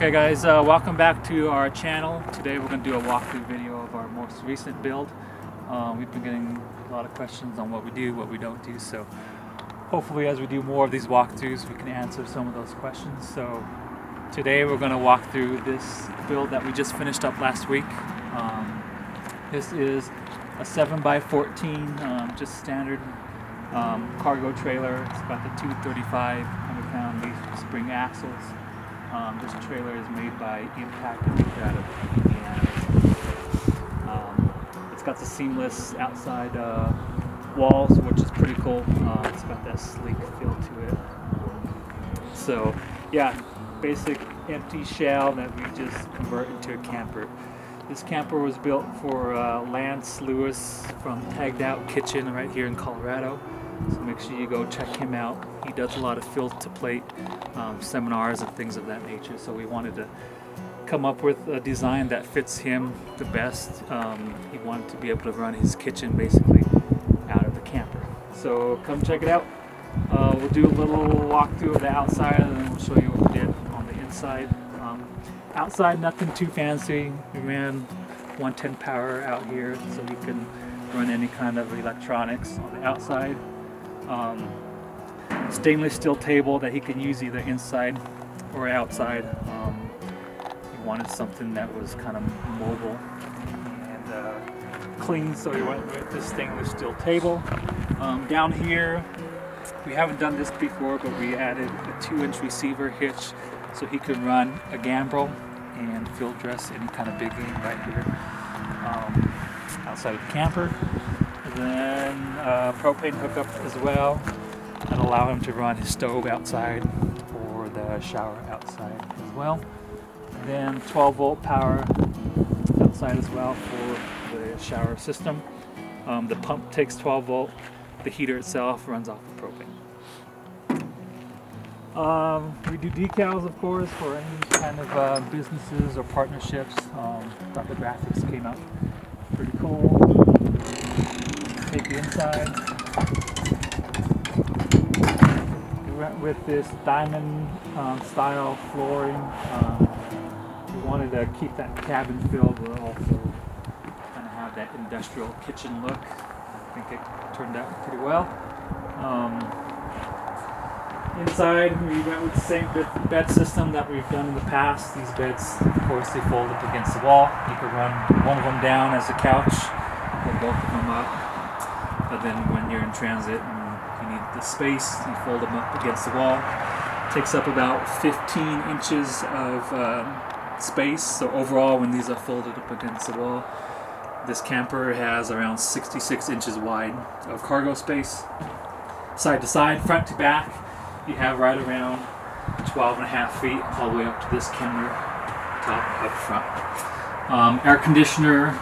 Okay guys, welcome back to our channel. Today we're going to do a walkthrough video of our most recent build. We've been getting a lot of questions on what we do, what we don't do, so hopefully as we do more of these walkthroughs we can answer some of those questions. So today we're going to walk through this build that we just finished up last week. This is a 7x14 just standard cargo trailer. It's got the 235 100-pound leaf spring axles. This trailer is made by Impact out of Indiana. It's got the seamless outside walls, which is pretty cool. It's got that sleek feel to it. So yeah, basic empty shell that we just convert into a camper. This camper was built for Lance Lewis from Tagged Out Kitchen right here in Colorado. So make sure you go check him out. He does a lot of field to plate seminars and things of that nature. So we wanted to come up with a design that fits him the best. He wanted to be able to run his kitchen basically out of the camper. So come check it out. We'll do a little walkthrough of the outside and then we'll show you what we did on the inside. Outside, nothing too fancy. We ran 110 power out here so he can run any kind of electronics on the outside. Stainless steel table that he can use either inside or outside. He wanted something that was kind of mobile and clean, so he went with this stainless steel table. Down here, we haven't done this before, but we added a 2-inch receiver hitch so he could run a gambrel and field dress any kind of big game right here outside of the camper. And then propane hookup as well that allow him to run his stove outside or the shower outside as well. And then 12-volt power outside as well for the shower system. The pump takes 12 volt. The heater itself runs off the propane. We do decals, of course, for any kind of businesses or partnerships. Thought the graphics came out pretty cool. Take the inside. We went with this diamond style flooring. We wanted to keep that cabin feel, but also kind of have that industrial kitchen look. I think it turned out pretty well. Inside, we went with the same bed system that we've done in the past. These beds, of course, they fold up against the wall. You could run one of them down as a couch, or both of them up. But then when you're in transit and you need the space, you fold them up against the wall. It takes up about 15 inches of space. So overall, when these are folded up against the wall, this camper has around 66 inches wide of cargo space. Side to side, front to back, you have right around 12.5 feet all the way up to this camera top up front. Air conditioner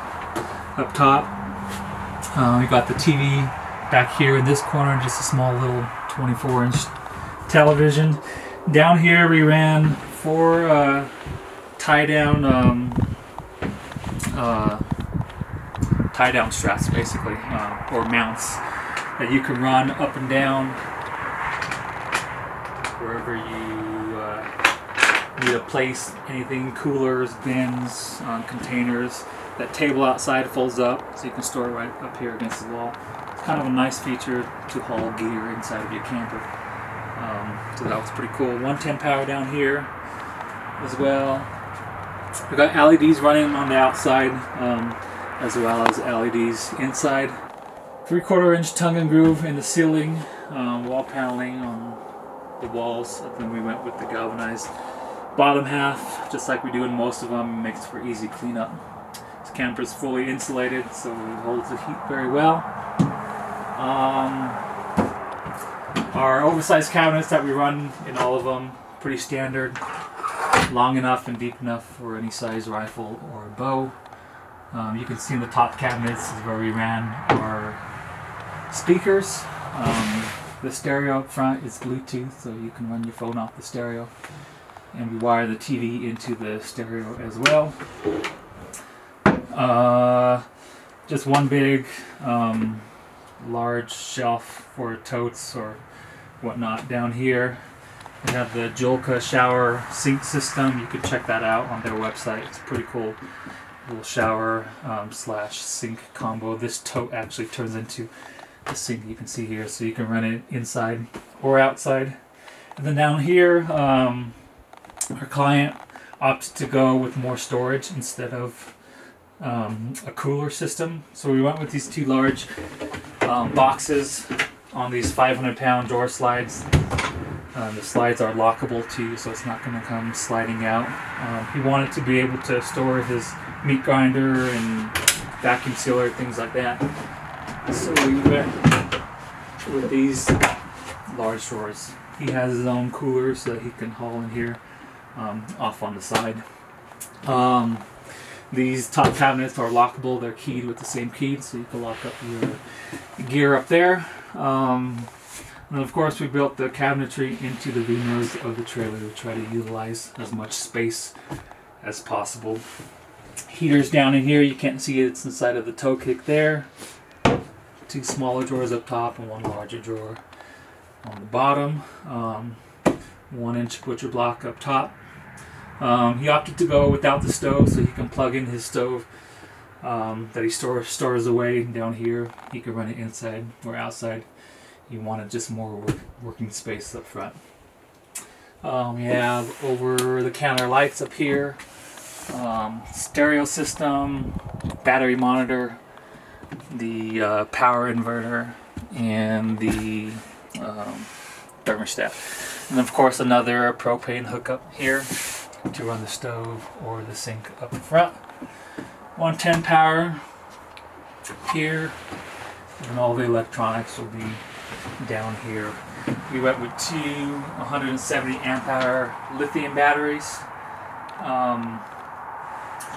up top. We got the TV back here in this corner, just a small little 24-inch television. Down here we ran 4 tie-down straps basically, or mounts that you can run up and down wherever you need to place anything, coolers, bins, containers. That table outside folds up so you can store it right up here against the wall. It's kind of a nice feature to haul gear inside of your camper. So that was pretty cool. 110 power down here as well. We got LEDs running on the outside as well as LEDs inside. 3/4 inch tongue and groove in the ceiling, wall paneling on the walls. And then we went with the galvanized bottom half, just like we do in most of them. It makes for easy cleanup. This camper is fully insulated, so it holds the heat very well. Our oversized cabinets that we run in all of them, pretty standard, long enough and deep enough for any size rifle or bow. You can see in the top cabinets is where we ran our speakers. The stereo up front is Bluetooth, so you can run your phone off the stereo. And we wire the TV into the stereo as well. Just one big large shelf for totes or whatnot down here. They have the Julka shower sink system. You could check that out on their website. It's pretty cool. Little shower slash sink combo. This tote actually turns into the sink you can see here, so you can run it inside or outside. And then down here, our client opted to go with more storage instead of a cooler system. So we went with these two large boxes on these 500-pound drawer slides. The slides are lockable too, so it's not going to come sliding out. He wanted to be able to store his meat grinder and vacuum sealer, things like that. So we went with these large drawers. He has his own cooler so that he can haul in here off on the side. These top cabinets are lockable. They're keyed with the same key, so you can lock up your gear up there. And of course we built the cabinetry into the V-nose of the trailer to try to utilize as much space as possible. Heaters down in here, you can't see it, it's inside of the toe kick there. Two smaller drawers up top and one larger drawer on the bottom. 1-inch butcher block up top. He opted to go without the stove so he can plug in his stove that he stores away down here. He can run it inside or outside. You wanted just more working space up front. We have over-the-counter lights up here, stereo system, battery monitor, the power inverter, and the thermostat. And of course another propane hookup here to run the stove or the sink up front. 110 power here, and all the electronics will be down here. We went with two 170 amp hour lithium batteries.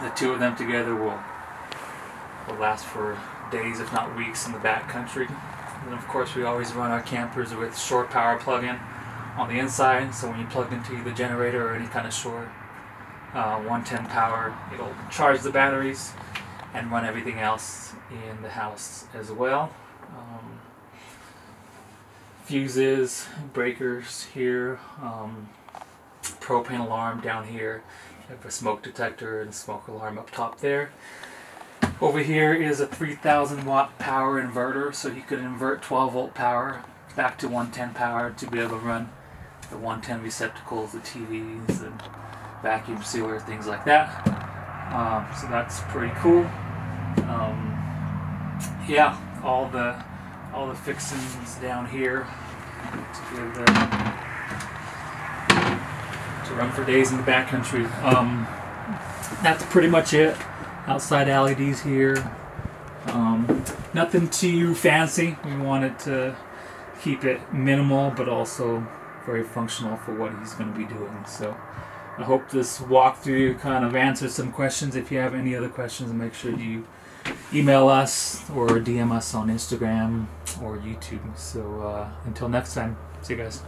The two of them together will last for days, if not weeks, in the backcountry. And of course we always run our campers with shore power plug-in on the inside, so when you plug into the generator or any kind of shore 110 power, it'll charge the batteries and run everything else in the house as well. Fuses, breakers here, propane alarm down here. You have a smoke detector and smoke alarm up top there. Over here is a 3,000 watt power inverter, so you could invert 12 volt power back to 110 power to be able to run the 110 receptacles, the TVs, and vacuum sealer, things like that. So that's pretty cool. Yeah, all the fixings down here to be able to run for days in the backcountry. That's pretty much it. Outside LEDs here. Nothing too fancy. We wanted to keep it minimal, but also very functional for what he's going to be doing. So I hope this walkthrough kind of answers some questions. If you have any other questions, make sure you email us or DM us on Instagram or YouTube. So until next time, see you guys.